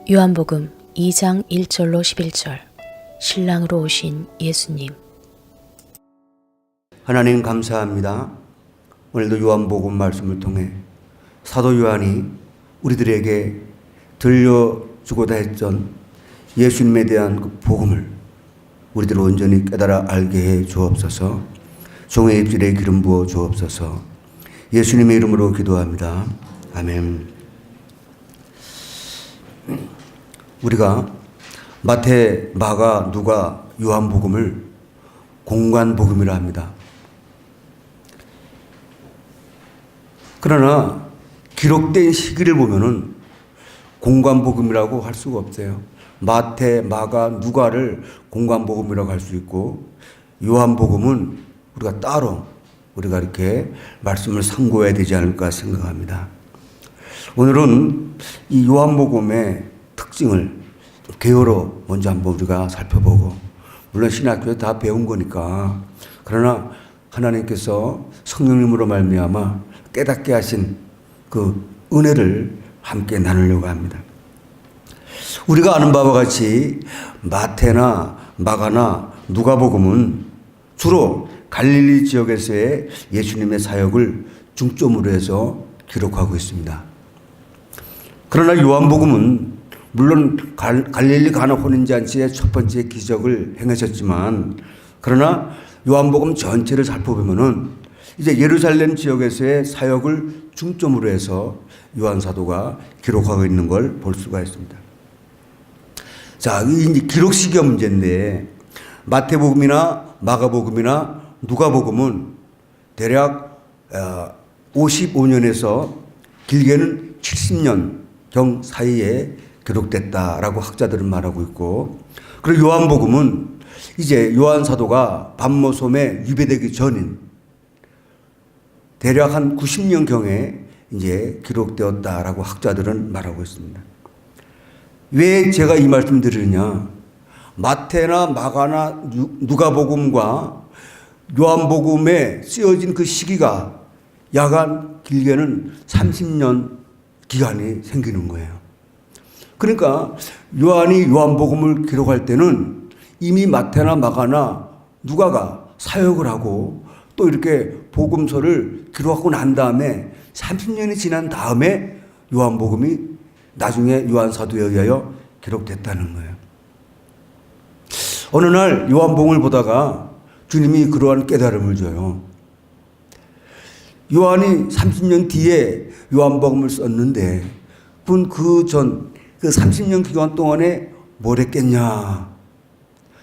요한복음 2장 1절로 11절. 신랑으로 오신 예수님. 하나님 감사합니다. 오늘도 요한복음 말씀을 통해 사도 요한이 우리들에게 들려주고자 했던 예수님에 대한 그 복음을 우리들 온전히 깨달아 알게 해 주옵소서. 종의 입술에 기름 부어 주옵소서. 예수님의 이름으로 기도합니다. 아멘. 우리가 마태, 마가, 누가, 요한복음을 공관복음이라 합니다. 그러나 기록된 시기를 보면은 공관복음이라고 할 수가 없어요. 마태, 마가, 누가를 공관복음이라고 할 수 있고, 요한복음은 우리가 따로 우리가 이렇게 말씀을 상고해야 되지 않을까 생각합니다. 오늘은 이 요한복음의 특징을 개요로 먼저 한번 우리가 살펴보고, 물론 신학교에 다 배운 거니까, 그러나 하나님께서 성령님으로 말미암아 깨닫게 하신 그 은혜를 함께 나누려고 합니다. 우리가 아는 바와 같이 마태나 마가나 누가복음은 주로 갈릴리 지역에서의 예수님의 사역을 중점으로 해서 기록하고 있습니다. 그러나 요한복음은 물론 갈릴리 가나 혼인잔치의 첫 번째 기적을 행하셨지만, 그러나 요한복음 전체를 살펴보면은 이제 예루살렘 지역에서의 사역을 중점으로 해서 요한 사도가 기록하고 있는 걸 볼 수가 있습니다. 자, 이 기록 시기가 문제인데, 마태복음이나 마가복음이나 누가복음은 대략 55년에서 길게는 70년경 사이에 기록됐다라고 학자들은 말하고 있고, 그리고 요한복음은 이제 요한 사도가 밤모섬에 유배되기 전인 대략 한 90년경에 이제 기록되었다라고 학자들은 말하고 있습니다. 왜 제가 이 말씀 드리느냐? 마태나 마가나 누가복음과 요한복음에 쓰여진 그 시기가 약간 길게는 30년 기간이 생기는 거예요. 그러니까 요한이 요한복음을 기록할 때는 이미 마태나 마가나 누가가 사역을 하고 또 이렇게 복음서를 기록하고 난 다음에 30년이 지난 다음에 요한복음이 나중에 요한 사도에 의하여 기록됐다는 거예요. 어느 날 요한복음을 보다가 주님이 그러한 깨달음을 줘요. 요한이 30년 뒤에 요한복음을 썼는데 그 30년 기간 동안에 뭘 했겠냐.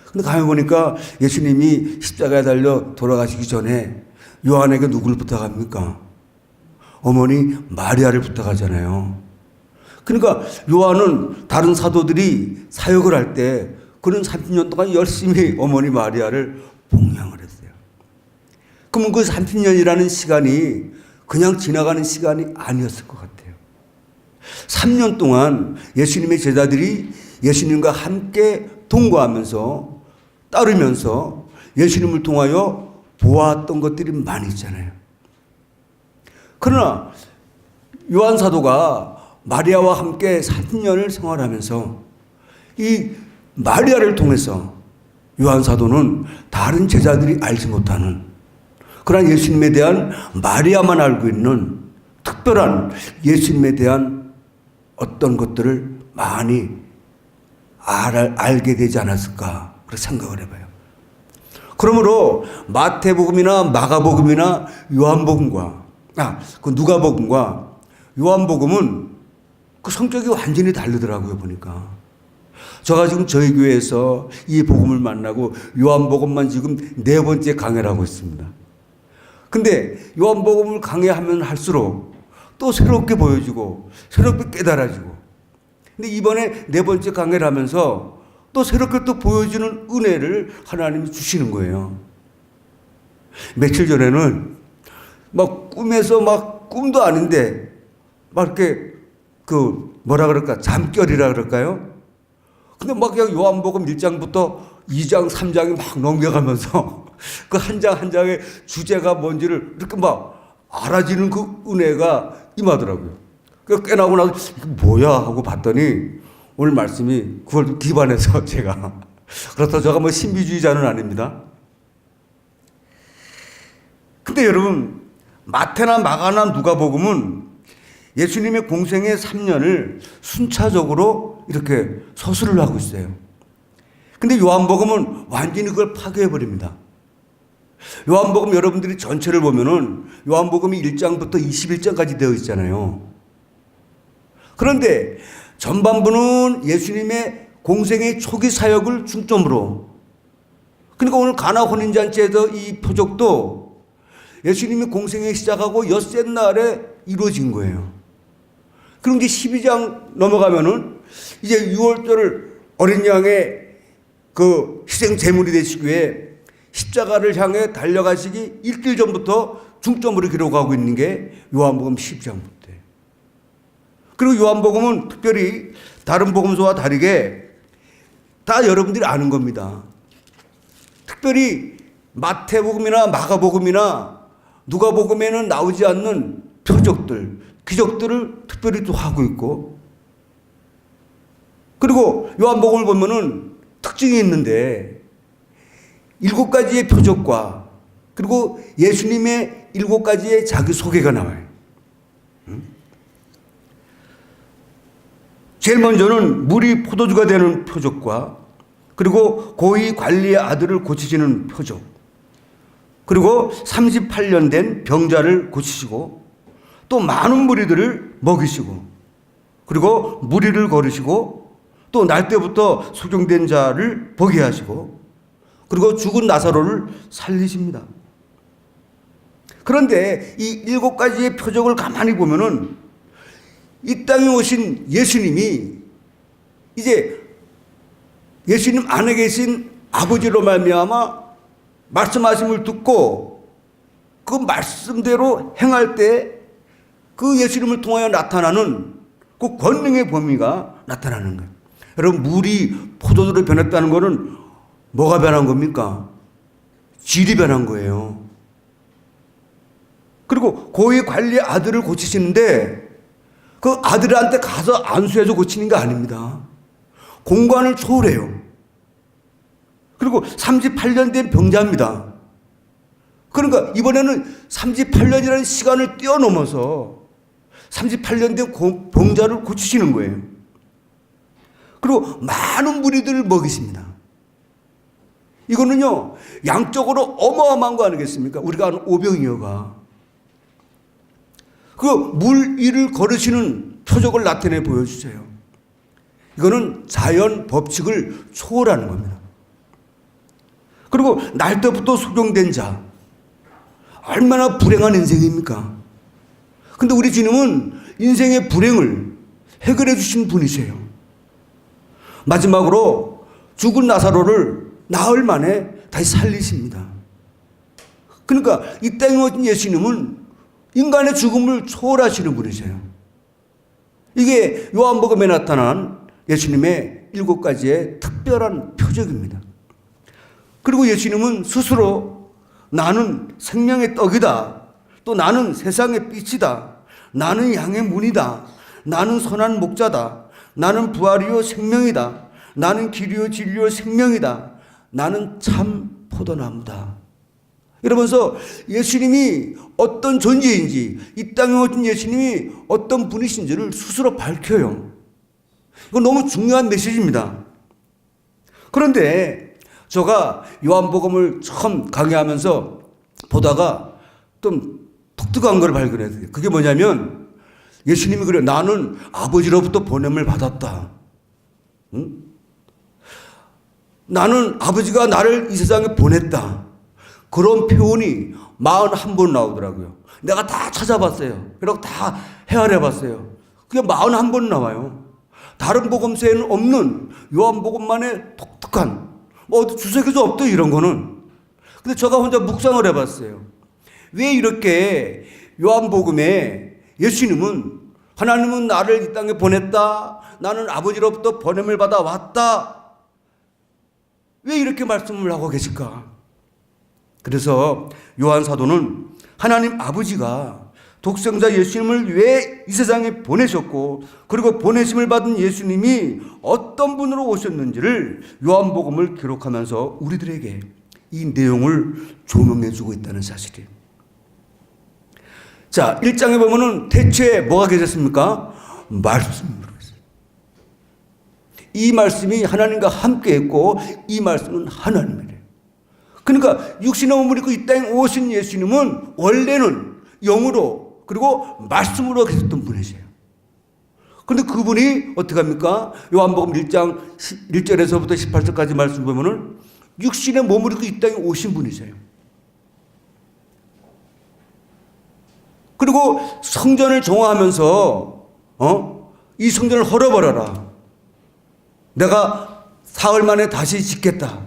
근데 가만 보니까 예수님이 십자가에 달려 돌아가시기 전에 요한에게 누구를 부탁합니까? 어머니 마리아를 부탁하잖아요. 그러니까 요한은 다른 사도들이 사역을 할 때 그는 30년 동안 열심히 어머니 마리아를 봉양을 했어요. 그러면 그 30년이라는 시간이 그냥 지나가는 시간이 아니었을 것 같아요. 3년 동안 예수님의 제자들이 예수님과 함께 동거하면서 따르면서 예수님을 통하여 보았던 것들이 많이 있잖아요. 그러나 요한 사도가 마리아와 함께 30년을 생활하면서 이 마리아를 통해서 요한 사도는 다른 제자들이 알지 못하는 그러한 예수님에 대한 마리아만 알고 있는 특별한 예수님에 대한 어떤 것들을 많이 알게 되지 않았을까 그렇게 생각을 해봐요. 그러므로 마태복음이나 마가복음이나 요한복음과 그 누가복음과 요한복음은 그 성격이 완전히 다르더라고요. 보니까 제가 지금 저희 교회에서 이 복음을 만나고 요한복음만 지금 4번째 강해를 하고 있습니다. 근데 요한복음을 강해하면 할수록 또 새롭게 보여지고 새롭게 깨달아지고, 근데 이번에 4번째 강해를 하면서 또 새롭게 또 보여주는 은혜를 하나님이 주시는 거예요. 며칠 전에는 막 꿈에서 막 꿈도 아닌데 막 이렇게 뭐라 그럴까, 잠결이라 그럴까요? 근데 막 그냥 요한복음 1장부터 2장, 3장이 막 넘겨가면서 그 한 장 한 장의 주제가 뭔지를 이렇게 막 알아지는 그 은혜가 임하더라고요. 깨나고 나서 이게 뭐야 하고 봤더니 오늘 말씀이 그걸 좀 기반해서 제가 그렇다고 제가 뭐 신비주의자는 아닙니다. 근데 여러분, 마태나 마가나 누가복음은 예수님의 공생의 3년을 순차적으로 이렇게 서술을 하고 있어요. 근데 요한복음은 완전히 그걸 파괴해버립니다. 요한복음 여러분들이 전체를 보면은 요한복음이 1장부터 21장까지 되어 있잖아요. 그런데 전반부는 예수님의 공생의 초기 사역을 중점으로, 그러니까 오늘 가나 혼인잔치에서 이 표적도 예수님이 공생에 시작하고 엿새 날에 이루어진 거예요. 그럼 이제 12장 넘어가면은 이제 6월절 어린 양의 그 희생 제물이 되시기 위해 십자가를 향해 달려가시기 일주일 전부터 중점으로 기록하고 있는 게 요한복음 10장부터예요. 그리고 요한복음은 특별히 다른 복음서와 다르게 다 여러분들이 아는 겁니다. 특별히 마태복음이나 마가복음이나 누가복음에는 나오지 않는 표적들, 기적들을 특별히 또 하고 있고, 그리고 요한복음을 보면은 특징이 있는데 7가지의 표적과 그리고 예수님의 7가지의 자기소개가 나와요. 제일 먼저는 물이 포도주가 되는 표적과 그리고 고위 관리의 아들을 고치시는 표적, 그리고 38년 된 병자를 고치시고 또 많은 무리들을 먹이시고 그리고 무리를 거르시고 또 날 때부터 소경된 자를 보게 하시고 그리고 죽은 나사로를 살리십니다. 그런데 이 7가지의 표적을 가만히 보면은 이 땅에 오신 예수님이 이제 예수님 안에 계신 아버지로 말미암아 말씀하심을 듣고 그 말씀대로 행할 때 그 예수님을 통하여 나타나는 그 권능의 범위가 나타나는 거예요. 여러분, 물이 포도주로 변했다는 것은 뭐가 변한 겁니까? 질이 변한 거예요. 그리고 고위 관리의 아들을 고치시는데 그 아들한테 가서 안수해서 고치는 게 아닙니다. 공간을 초월해요. 그리고 38년 된 병자입니다. 그러니까 이번에는 38년이라는 시간을 뛰어넘어서 38년 된 병자를 고치시는 거예요. 그리고 많은 무리들을 먹이십니다. 이거는요, 양적으로 어마어마한 거 아니겠습니까? 우리가 아는 오병이어가. 그 물 위를 걸으시는 표적을 나타내 보여주세요. 이거는 자연 법칙을 초월하는 겁니다. 그리고 날 때부터 소경된 자. 얼마나 불행한 인생입니까? 근데 우리 주님은 인생의 불행을 해결해 주신 분이세요. 마지막으로 죽은 나사로를 나흘 만에 다시 살리십니다. 그러니까 이 땅에 오신 예수님은 인간의 죽음을 초월하시는 분이세요. 이게 요한복음에 나타난 예수님의 7가지의 특별한 표적입니다. 그리고 예수님은 스스로 나는 생명의 떡이다. 또 나는 세상의 빛이다. 나는 양의 문이다. 나는 선한 목자다. 나는 부활이요 생명이다. 나는 길이요 진리요 생명이다. 나는 참 포도나무다. 이러면서 예수님이 어떤 존재인지, 이 땅에 오신 예수님이 어떤 분이신지를 스스로 밝혀요. 이건 너무 중요한 메시지입니다. 그런데 제가 요한복음을 처음 강의하면서 보다가 좀 독특한 걸 발견했어요. 그게 뭐냐면 예수님이 그래요. 나는 아버지로부터 보냄을 받았다. 응? 나는 아버지가 나를 이 세상에 보냈다. 그런 표현이 41번 나오더라고요. 내가 다 찾아봤어요. 그리고 다 헤아려봤어요. 그게 41번 나와요. 다른 복음서에는 없는 요한복음만의 독특한, 뭐 어디 주석에도 없던 이런 거는. 근데 제가 혼자 묵상을 해봤어요. 왜 이렇게 요한복음에 예수님은 하나님은 나를 이 땅에 보냈다. 나는 아버지로부터 보냄을 받아 왔다. 왜 이렇게 말씀을 하고 계실까? 그래서 요한 사도는 하나님 아버지가 독생자 예수님을 왜 이 세상에 보내셨고, 그리고 보내심을 받은 예수님이 어떤 분으로 오셨는지를 요한복음을 기록하면서 우리들에게 이 내용을 조명해 주고 있다는 사실이에요. 자, 1장에 보면은 태초에 뭐가 계셨습니까? 말씀으로 계셨어요. 이 말씀이 하나님과 함께 했고 이 말씀은 하나님이래요. 그러니까 육신의 몸을 입고 이 땅에 오신 예수님은 원래는 영으로 그리고 말씀으로 계셨던 분이세요. 그런데 그분이 어떻게 합니까? 요한복음 1장 1절에서부터 18절까지 말씀 보면은 육신의 몸을 입고 이 땅에 오신 분이세요. 그리고 성전을 정화하면서 이 성전을 헐어버려라. 내가 사흘 만에 다시 짓겠다.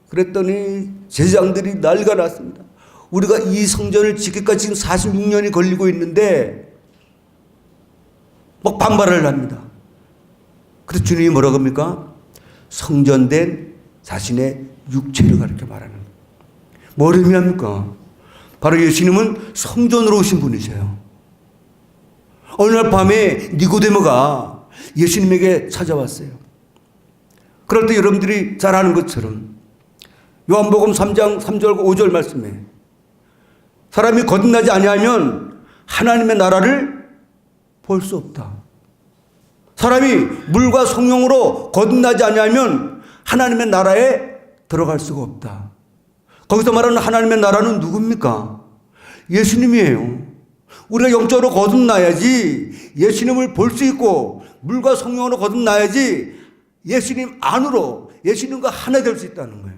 그랬더니 제사장들이 난리가 났습니다. 우리가 이 성전을 짓기까지 지금 46년이 걸리고 있는데 막 반발을 합니다. 그래서 주님이 뭐라고 합니까? 성전된 자신의 육체를 가르쳐 말하는 거예요. 뭘 의미합니까? 바로 예수님은 성전으로 오신 분이세요. 어느 날 밤에 니고데모가 예수님에게 찾아왔어요. 그럴 때 여러분들이 잘 아는 것처럼 요한복음 3장 3절 5절 말씀에 사람이 거듭나지 아니하면 하나님의 나라를 볼 수 없다. 사람이 물과 성령으로 거듭나지 아니하면 하나님의 나라에 들어갈 수가 없다. 거기서 말하는 하나님의 나라는 누굽니까? 예수님이에요. 우리가 영적으로 거듭나야지 예수님을 볼 수 있고 물과 성령으로 거듭나야지 예수님 안으로 예수님과 하나 될 수 있다는 거예요.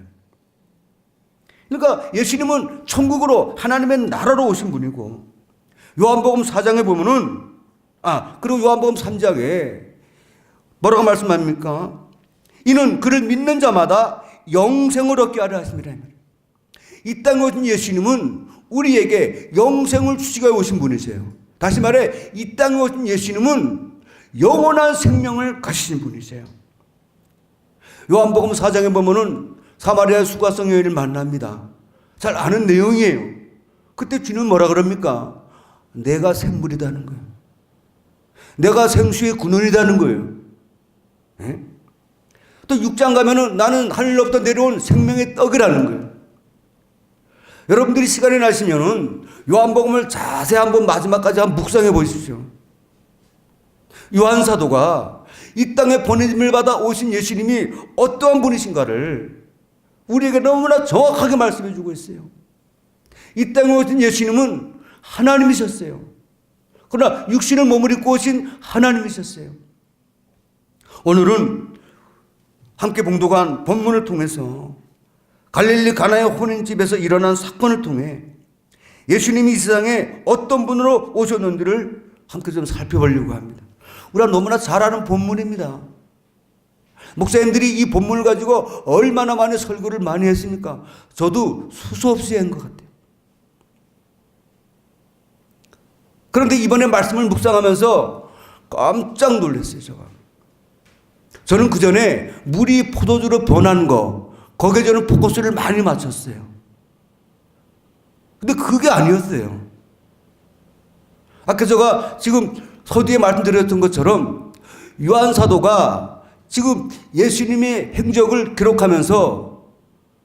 그러니까 예수님은 천국으로 하나님의 나라로 오신 분이고 요한복음 4장에 보면은 그리고 요한복음 3장에 뭐라고 말씀합니까? 이는 그를 믿는 자마다 영생을 얻게 하려 하십니다. 이 땅에 오신 예수님은 우리에게 영생을 주시고 오신 분이세요. 다시 말해 이 땅에 오신 예수님은 영원한 생명을 가지신 분이세요. 요한복음 4장에 보면은 사마리아 수가성 여인을 만납니다. 잘 아는 내용이에요. 그때 주님은 뭐라 그럽니까? 내가 생물이다는 거예요. 내가 생수의 근원이라는 거예요. 네? 또 6장 가면은 나는 하늘로부터 내려온 생명의 떡이라는 거예요. 여러분들이 시간이 나시면은 요한복음을 자세히 한번 마지막까지 한번 묵상해 보십시오. 요한 사도가 이 땅에 보내짐을 받아 오신 예수님이 어떠한 분이신가를 우리에게 너무나 정확하게 말씀해 주고 있어요. 이 땅에 오신 예수님은 하나님이셨어요. 그러나 육신을 몸을 입고 오신 하나님이셨어요. 오늘은 함께 봉독한 본문을 통해서 갈릴리 가나의 혼인집에서 일어난 사건을 통해 예수님이 이 세상에 어떤 분으로 오셨는지를 함께 좀 살펴보려고 합니다. 우리가 너무나 잘 아는 본문입니다. 목사님들이 이 본문을 가지고 얼마나 많은 설교를 많이 했습니까? 저도 수없이 한 것 같아요. 그런데 이번에 말씀을 묵상하면서 깜짝 놀랐어요. 저는 그 전에 물이 포도주로 변한 거 거기에 저는 포커스를 많이 맞췄어요. 근데 그게 아니었어요. 아까 제가 지금 서두에 말씀드렸던 것처럼 요한 사도가 지금 예수님의 행적을 기록하면서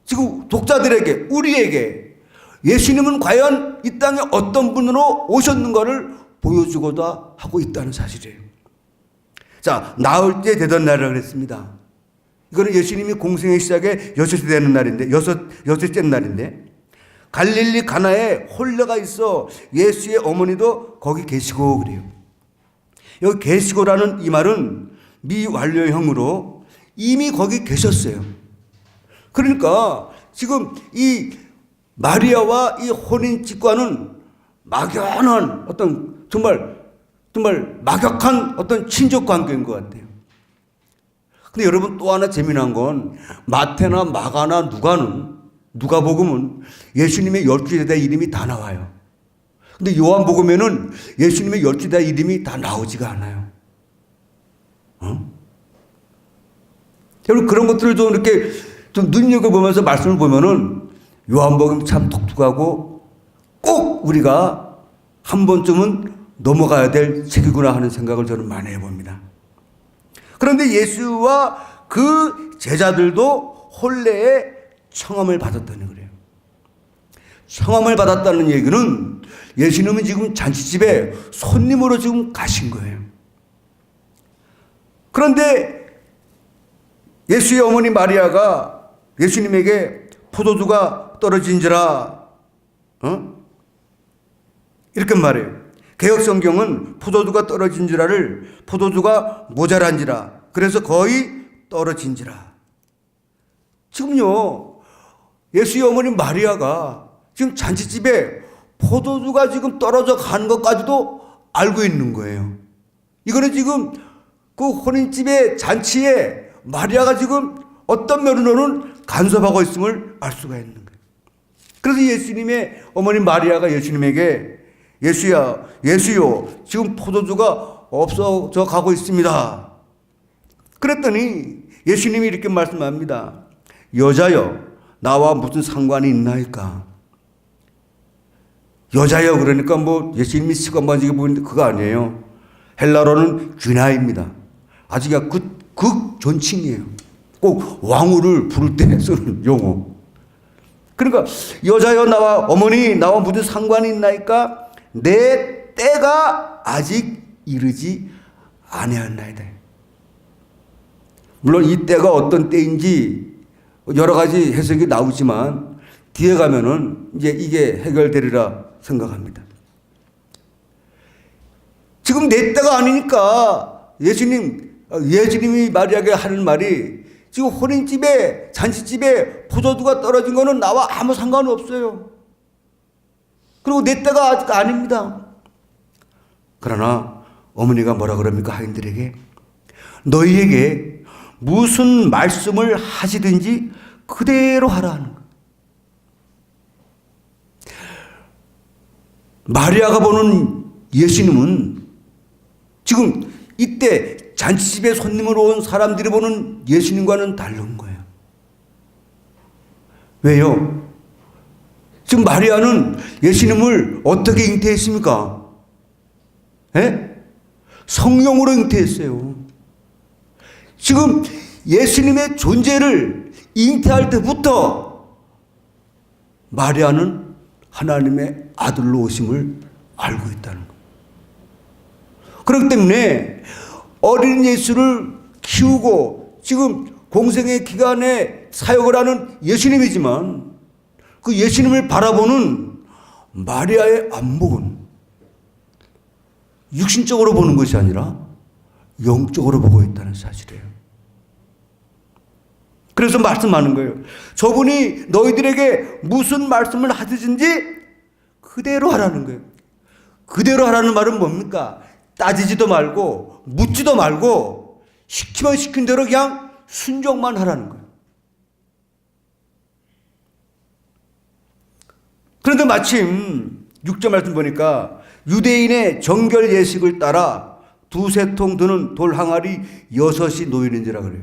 지금 독자들에게 우리에게 예수님은 과연 이 땅에 어떤 분으로 오셨는가를 보여주고자 하고 있다는 사실이에요. 자, 나흘 때 되던 날이라고 그랬습니다. 이거는 예수님이 공생의 시작에 여섯째 되는 날인데 여섯째 날인데 갈릴리 가나에 홀레가 있어 예수의 어머니도 거기 계시고 그래요. 여기 계시고라는 이 말은 미완료형으로 이미 거기 계셨어요. 그러니까 지금 이 마리아와 이 혼인집과는 막연한 어떤 정말 막역한 어떤 친족 관계인 것 같아요. 근데 여러분 또 하나 재미난 건 마태나 마가나 누가복음은 예수님의 12제자 이름이 다 나와요. 근데 요한복음에는 예수님의 12제자 이름이 다 나오지가 않아요. 여러분 그런 것들을 좀 이렇게 좀 눈여겨보면서 말씀을 보면은 요한복음 참 독특하고 꼭 우리가 한 번쯤은 넘어가야 될 책이구나 하는 생각을 저는 많이 해봅니다. 그런데 예수와 그 제자들도 혼례에 청함을 받았다는 거예요. 청함을 받았다는 얘기는 예수님은 지금 잔치집에 손님으로 지금 가신 거예요. 그런데 예수의 어머니 마리아가 예수님에게 포도주가 떨어진지라 이렇게 말해요. 개혁성경은 포도주가 떨어진지라를 포도주가 모자란지라, 그래서 거의 떨어진지라. 지금요, 예수의 어머니 마리아가 지금 잔치집에 포도주가 지금 떨어져 가는 것까지도 알고 있는 거예요. 이거는 지금 그 혼인집의 잔치에 마리아가 지금 어떤 면으로는 간섭하고 있음을 알 수가 있는 거예요. 그래서 예수님의 어머니 마리아가 예수님에게 예수요, 지금 포도주가 없어져 가고 있습니다. 그랬더니 예수님이 이렇게 말씀합니다. 여자여, 나와 무슨 상관이 있나이까? 여자여, 그러니까 뭐 예수님이 시건반지게 보이는데 그거 아니에요. 헬라어로는 귀나입니다. 아주 극존칭이에요. 꼭 왕후를 부를 때 쓰는 용어. 그러니까 여자여, 나와 어머니, 나와 무슨 상관이 있나이까? 내 때가 아직 이르지 아니하나이다. 물론 이 때가 어떤 때인지 여러 가지 해석이 나오지만 뒤에 가면은 이제 이게 해결되리라 생각합니다. 지금 내 때가 아니니까 예수님이 마리아에게 하는 말이, 지금 혼인집에, 잔치집에 포도주가 떨어진 거는 나와 아무 상관이 없어요. 그리고 내 때가 아직 아닙니다. 그러나 어머니가 뭐라 그럽니까? 하인들에게 너희에게 무슨 말씀을 하시든지 그대로 하라 하는 거예요. 마리아가 보는 예수님은 지금 이때 잔치집에 손님으로 온 사람들이 보는 예수님과는 다른 거예요. 왜요? 지금 마리아는 예수님을 어떻게 잉태했습니까? 성령으로 잉태했어요. 지금 예수님의 존재를 잉태할 때부터 마리아는 하나님의 아들로 오심을 알고 있다는 거예요. 그렇기 때문에 어린 예수를 키우고 지금 공생의 기간에 사역을 하는 예수님이지만 그 예수님을 바라보는 마리아의 안목은 육신적으로 보는 것이 아니라 영적으로 보고 있다는 사실이에요. 그래서 말씀하는 거예요. 저분이 너희들에게 무슨 말씀을 하든지 그대로 하라는 거예요. 그대로 하라는 말은 뭡니까? 따지지도 말고 묻지도 말고 시키면 시킨 대로 그냥 순종만 하라는 거예요. 그런데 마침 6절 말씀 보니까 유대인의 정결 예식을 따라 두세 통 드는 돌 항아리 6이 놓이는지라 그래요.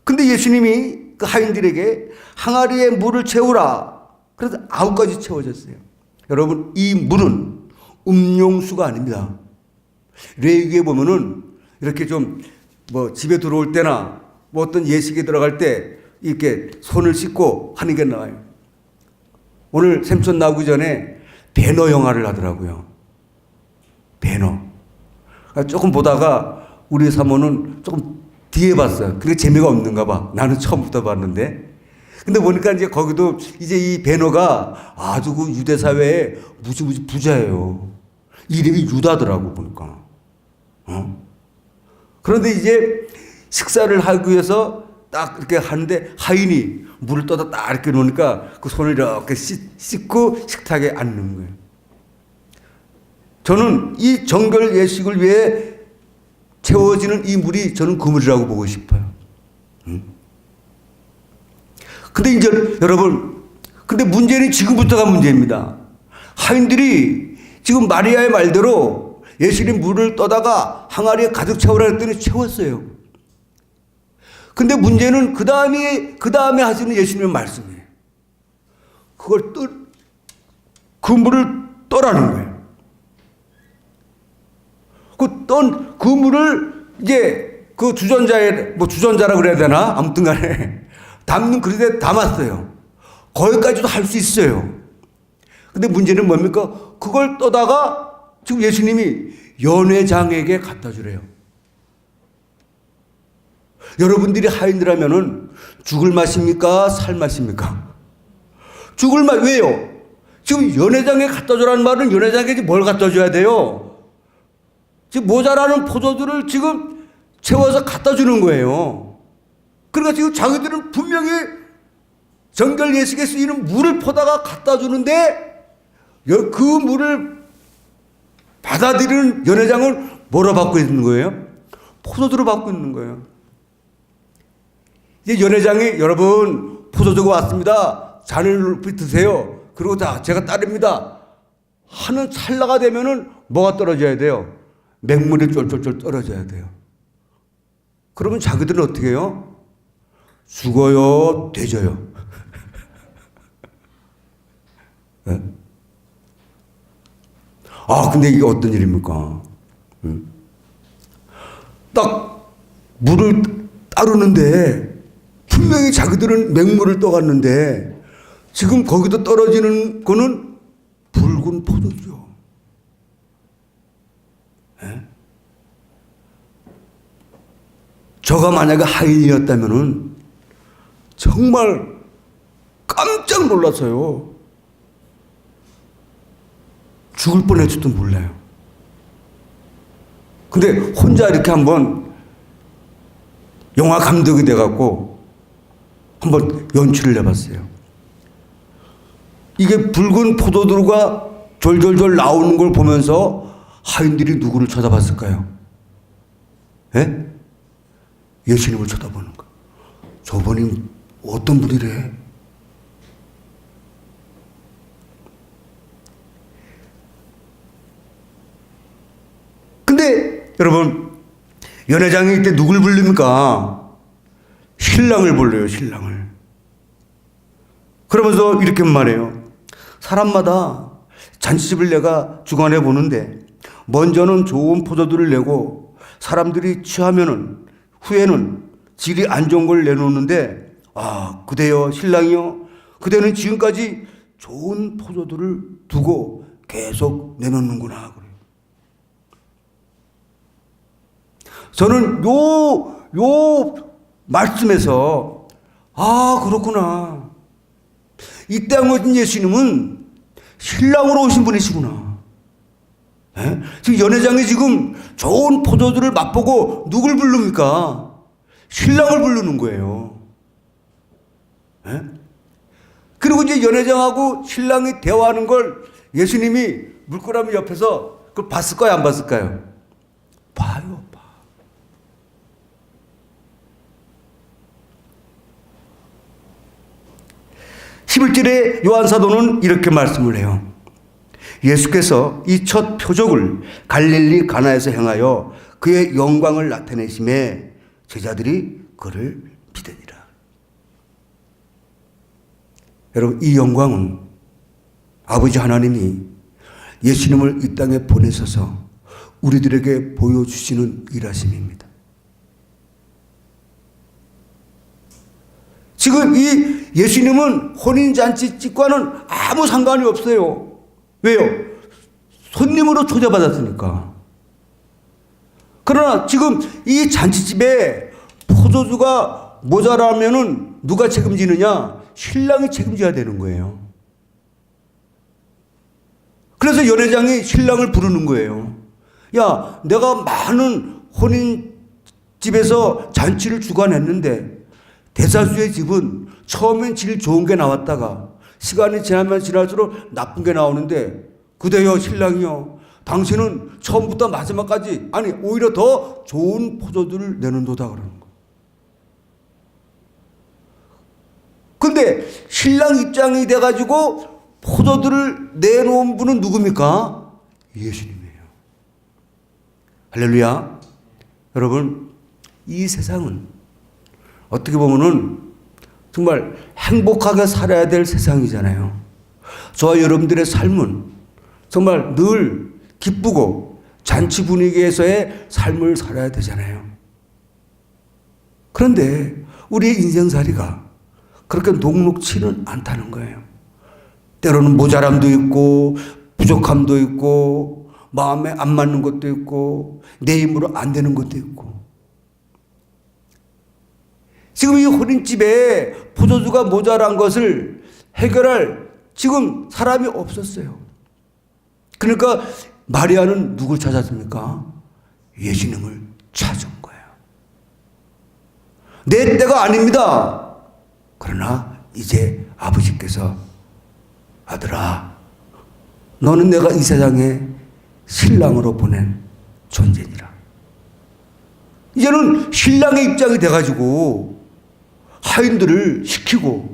근데 예수님이 그 하인들에게 항아리에 물을 채우라. 그래서 9가지 채워졌어요. 여러분, 이 물은 음용수가 아닙니다. 레위기에 보면은 이렇게 좀 뭐 집에 들어올 때나 뭐 어떤 예식에 들어갈 때 이렇게 손을 씻고 하는 게 나와요. 오늘 샘촌 나오기 전에 배너 영화를 하더라고요. 배너. 조금 보다가 우리 사모는 조금 뒤에 봤어요. 그게 재미가 없는가 봐. 나는 처음부터 봤는데. 근데 보니까 이제 거기도 이제 이 배너가 아주 그 유대 사회에 무지 부자예요. 이름이 유다더라고 보니까. 그런데 이제 식사를 하기 위해서 딱 이렇게 하는데 하인이 물을 떠다 딱 이렇게 놓으니까 그 손을 이렇게 씻고 식탁에 앉는 거예요. 저는 이 정결 예식을 위해 채워지는 이 물이 저는 그 물이라고 보고 싶어요. 근데 이제 여러분, 근데 문제는 지금부터가 문제입니다. 하인들이 지금 마리아의 말대로 예수님 물을 떠다가 항아리에 가득 채우라 했더니 채웠어요. 근데 문제는 그 다음에 하시는 예수님의 말씀이에요. 그 물을 떠라는 거예요. 그 물을 이제 그 주전자라 그래야 되나? 아무튼 간에 담는 그릇에 담았어요. 거기까지도 할 수 있어요. 근데 문제는 뭡니까? 그걸 떠다가 지금 예수님이 연회장에게 갖다 주래요. 여러분들이 하인이라면은 죽을 맛입니까? 살 맛입니까? 죽을 맛. 왜요? 지금 연회장에 갖다 주라는 말은 연회장에 뭘 갖다 줘야 돼요? 지금 모자라는 포도주를 지금 채워서 갖다 주는 거예요. 그러니까 지금 자기들은 분명히 정결 예식에 쓰이는 물을 퍼다가 갖다 주는데 그 물을 받아들이는 연회장은 뭐로 받고 있는 거예요? 포도주로 받고 있는 거예요. 이제 연회장이 여러분 포도주가 왔습니다. 잔을 높이 드세요. 그리고 다 제가 따릅니다. 하는 찰나가 되면은 뭐가 떨어져야 돼요? 맹물이 쫄쫄쫄 떨어져야 돼요. 그러면 자기들은 어떻게 해요? 죽어요, 되져요. 네? 근데 이게 어떤 일입니까? 딱 물을 따르는데 분명히 자기들은 맹물을 떠갔는데 지금 거기도 떨어지는 거는 붉은 포도주죠. 네? 저가 만약에 하인이었다면은 정말 깜짝 놀랐어요. 죽을 뻔했지도 몰라요. 근데 혼자 이렇게 한번 영화 감독이 돼갖고 한번 연출을 해봤어요. 이게 붉은 포도주가 졸졸졸 나오는 걸 보면서 하인들이 누구를 쳐다봤을까요? 예? 예수님을 쳐다보는 거. 저분이 어떤 분이래? 근데 여러분 연회장이 이때 누굴 부릅니까? 신랑을 불러요. 신랑을. 그러면서 이렇게 말해요. 사람마다 잔치집을 내가 주관해 보는데 먼저는 좋은 포도주를 내고 사람들이 취하면은 후에는 질이 안 좋은 걸 내놓는데 그대여 신랑이요 그대는 지금까지 좋은 포도주를 두고 계속 내놓는구나 그래요. 저는 요 말씀에서 그렇구나. 이 땅에 오신 예수님은 신랑으로 오신 분이시구나. 예? 지금 연회장이 지금 좋은 포도주를 맛보고 누굴 부릅니까? 신랑을 부르는 거예요. 예? 그리고 이제 연회장하고 신랑이 대화하는 걸 예수님이 물끄러미 옆에서 그걸 봤을까요? 안 봤을까요? 봐요. 11절에 요한사도는 이렇게 말씀을 해요. 예수께서 이 첫 표적을 갈릴리 가나에서 행하여 그의 영광을 나타내심에 제자들이 그를 믿으니라. 여러분 이 영광은 아버지 하나님이 예수님을 이 땅에 보내셔서 우리들에게 보여주시는 일하심입니다. 지금 이 예수님은 혼인잔치집과는 아무 상관이 없어요. 왜요? 손님으로 초대받았으니까. 그러나 지금 이 잔치집에 포도주가 모자라면은 누가 책임지느냐? 신랑이 책임져야 되는 거예요. 그래서 연회장이 신랑을 부르는 거예요. 야, 내가 많은 혼인집에서 잔치를 주관했는데 대사수의 집은 처음엔 질 좋은 게 나왔다가 시간이 지나면 지날수록 나쁜 게 나오는데 그대여 신랑이여 당신은 처음부터 마지막까지 아니 오히려 더 좋은 포도주를 내는도다 그러는 거예요. 근데 신랑 입장이 돼가지고 포도주를 내놓은 분은 누굽니까? 예수님이에요. 할렐루야. 여러분 이 세상은 어떻게 보면은 정말 행복하게 살아야 될 세상이잖아요. 저와 여러분들의 삶은 정말 늘 기쁘고 잔치 분위기에서의 삶을 살아야 되잖아요. 그런데 우리의 인생살이가 그렇게 녹록치는 않다는 거예요. 때로는 모자람도 있고 부족함도 있고 마음에 안 맞는 것도 있고 내 힘으로 안 되는 것도 있고. 지금 이 호린집에 포도주가 모자란 것을 해결할 지금 사람이 없었어요. 그러니까 마리아는 누굴 찾았습니까? 예수님을 찾은 거예요. 내 때가 아닙니다. 그러나 이제 아버지께서 아들아, 너는 내가 이 세상에 신랑으로 보낸 존재니라. 이제는 신랑의 입장이 돼가지고 하인들을 시키고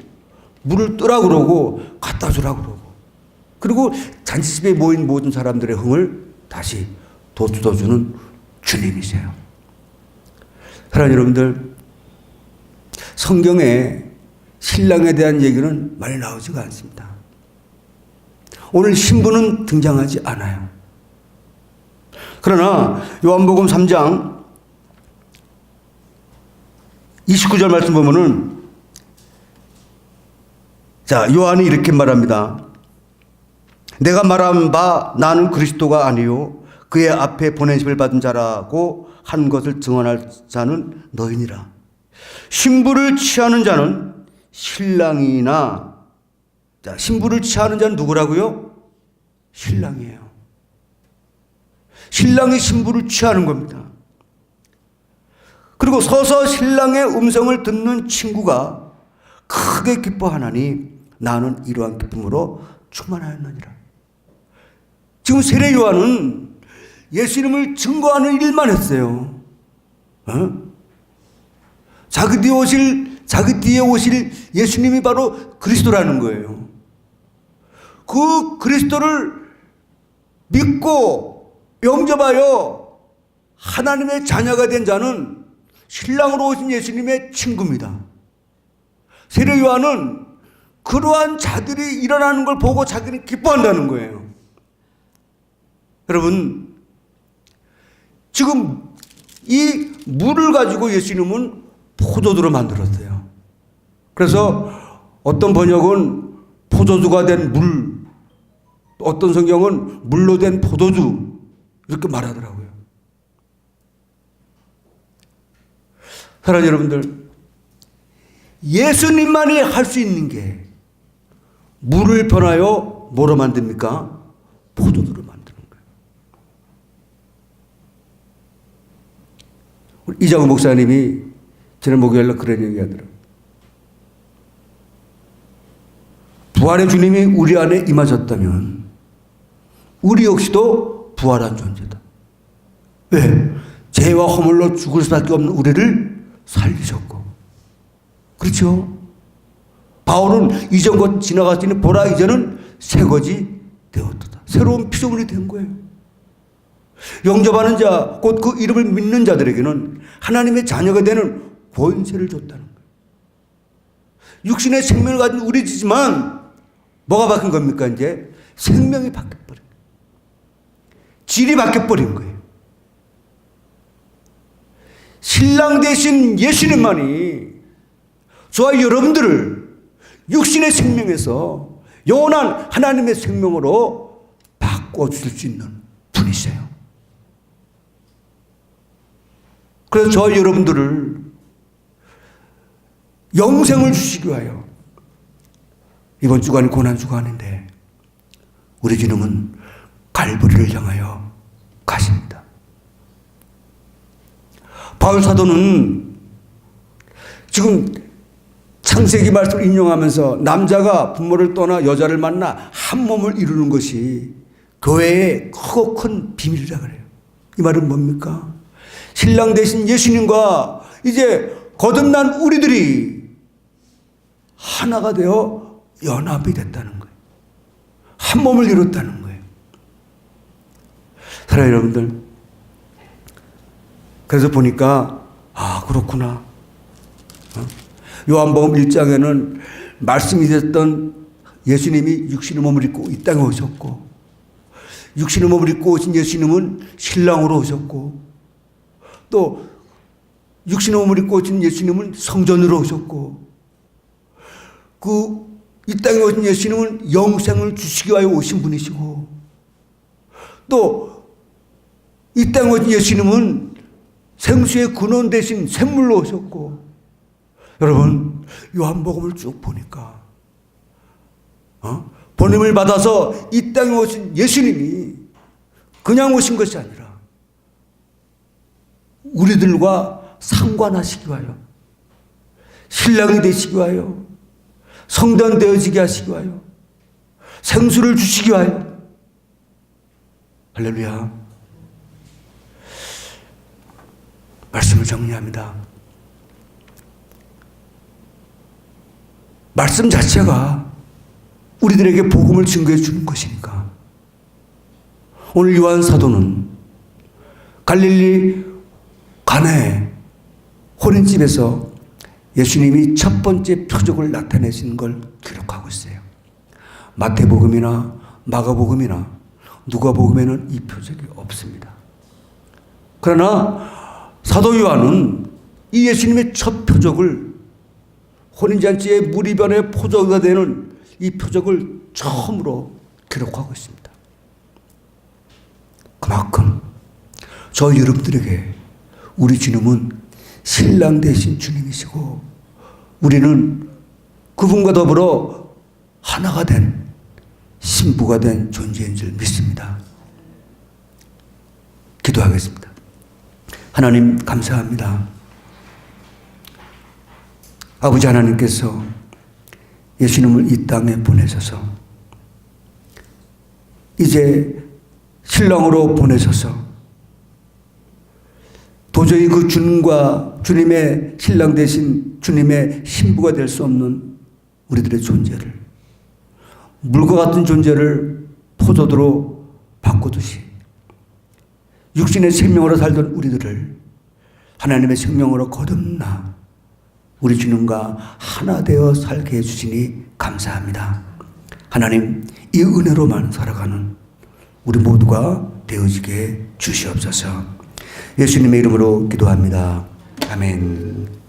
물을 뜨라 그러고 갖다 주라 그러고, 그리고 잔치집에 모인 모든 사람들의 흥을 다시 돋워주는 주님이세요. 사랑하는 여러분들, 성경에 신랑에 대한 얘기는 많이 나오지가 않습니다. 오늘 신부는 등장하지 않아요. 그러나 요한복음 3장 29절 말씀 보면은, 자, 요한이 이렇게 말합니다. 내가 말한 바 나는 그리스도가 아니요 그의 앞에 보내심을 받은 자라고 한 것을 증언할 자는 너희니라. 신부를 취하는 자는 신랑이나, 자, 신부를 취하는 자는 누구라고요? 신랑이에요. 신랑이 신부를 취하는 겁니다. 그리고 서서 신랑의 음성을 듣는 친구가 크게 기뻐하나니 나는 이러한 기쁨으로 충만하였느니라. 지금 세례 요한은 예수님을 증거하는 일만 했어요. 자기 뒤에 오실 예수님이 바로 그리스도라는 거예요. 그 그리스도를 믿고 영접하여 하나님의 자녀가 된 자는 신랑으로 오신 예수님의 친구입니다. 세례 요한은 그러한 자들이 일어나는 걸 보고 자기는 기뻐한다는 거예요. 여러분, 지금 이 물을 가지고 예수님은 포도주로 만들었어요. 그래서 어떤 번역은 포도주가 된 물, 어떤 성경은 물로 된 포도주, 이렇게 말하더라고요. 사랑하는 여러분들, 예수님만이 할 수 있는 게 물을 변하여 뭐로 만듭니까? 포도주로 만드는 거예요. 우리 이장우 목사님이 지난 목요일날 그런 얘기 하더라고요. 부활의 주님이 우리 안에 임하셨다면 우리 역시도 부활한 존재다. 왜? 죄와 허물로 죽을 수밖에 없는 우리를 살리셨고. 그렇죠? 바울은 이전 것 지나갔으니 보라 이제는 새 것이 되었도다. 새로운 피조물이 된 거예요. 영접하는 자, 곧 그 이름을 믿는 자들에게는 하나님의 자녀가 되는 권세를 줬다는 거예요. 육신의 생명을 가진 우리지만 뭐가 바뀐 겁니까? 이제 생명이 바뀌어버린 거예요. 질이 바뀌어버린 거예요. 신랑 대신 예수님만이 저와 여러분들을 육신의 생명에서 영원한 하나님의 생명으로 바꿔줄 수 있는 분이세요. 그래서 저와 여러분들을 영생을 주시기 위하여 이번 주간이 고난주간인데 우리 주님은 갈보리를 향하여 가십니다. 바울 사도는 지금 창세기 말씀을 인용하면서 남자가 부모를 떠나 여자를 만나 한 몸을 이루는 것이 교회의 크고 큰 비밀이라 그래요. 이 말은 뭡니까? 신랑 대신 예수님과 이제 거듭난 우리들이 하나가 되어 연합이 됐다는 거예요. 한 몸을 이뤘다는 거예요. 사랑하는 여러분들, 그래서 보니까 아 그렇구나. 요한복음 1장에는 말씀이 됐던 예수님이 육신의 몸을 입고 이 땅에 오셨고, 육신의 몸을 입고 오신 예수님은 신랑으로 오셨고, 또 육신의 몸을 입고 오신 예수님은 성전으로 오셨고, 이 땅에 오신 예수님은 영생을 주시기 위하여 오신 분이시고, 또 이 땅에 오신 예수님은 생수의 근원 대신 샘물로 오셨고, 여러분 요한복음을 쭉 보니까 보냄을 받아서 이 땅에 오신 예수님이 그냥 오신 것이 아니라 우리들과 상관하시기 위하여, 신랑이 되시기 위하여, 성전 되어지게 하시기 위하여, 생수를 주시기 위하여. 할렐루야. 말씀을 정리합니다. 말씀 자체가 우리들에게 복음을 증거해 주는 것이니까. 오늘 요한 사도는 갈릴리 가나의 혼인집에서 예수님이 첫 번째 표적을 나타내신 걸 기록하고 있어요. 마태복음이나 마가복음이나 누가복음에는 이 표적이 없습니다. 그러나 사도 요한은 이 예수님의 첫 표적을, 혼인잔치의 물이변의 포도가 되는 이 표적을 처음으로 기록하고 있습니다. 그만큼 저희 여러분들에게 우리 주님은 신랑 되신 주님이시고, 우리는 그분과 더불어 하나가 된, 신부가 된 존재인 줄 믿습니다. 기도하겠습니다. 하나님 감사합니다. 아버지 하나님께서 예수님을 이 땅에 보내셔서 이제 신랑으로 보내셔서 도저히 그 주님과 주님의 신랑 대신 주님의 신부가 될 수 없는 우리들의 존재를, 물과 같은 존재를 포도주로 바꾸듯이 육신의 생명으로 살던 우리들을 하나님의 생명으로 거듭나 우리 주님과 하나 되어 살게 해주시니 감사합니다. 하나님, 이 은혜로만 살아가는 우리 모두가 되어지게 주시옵소서. 예수님의 이름으로 기도합니다. 아멘.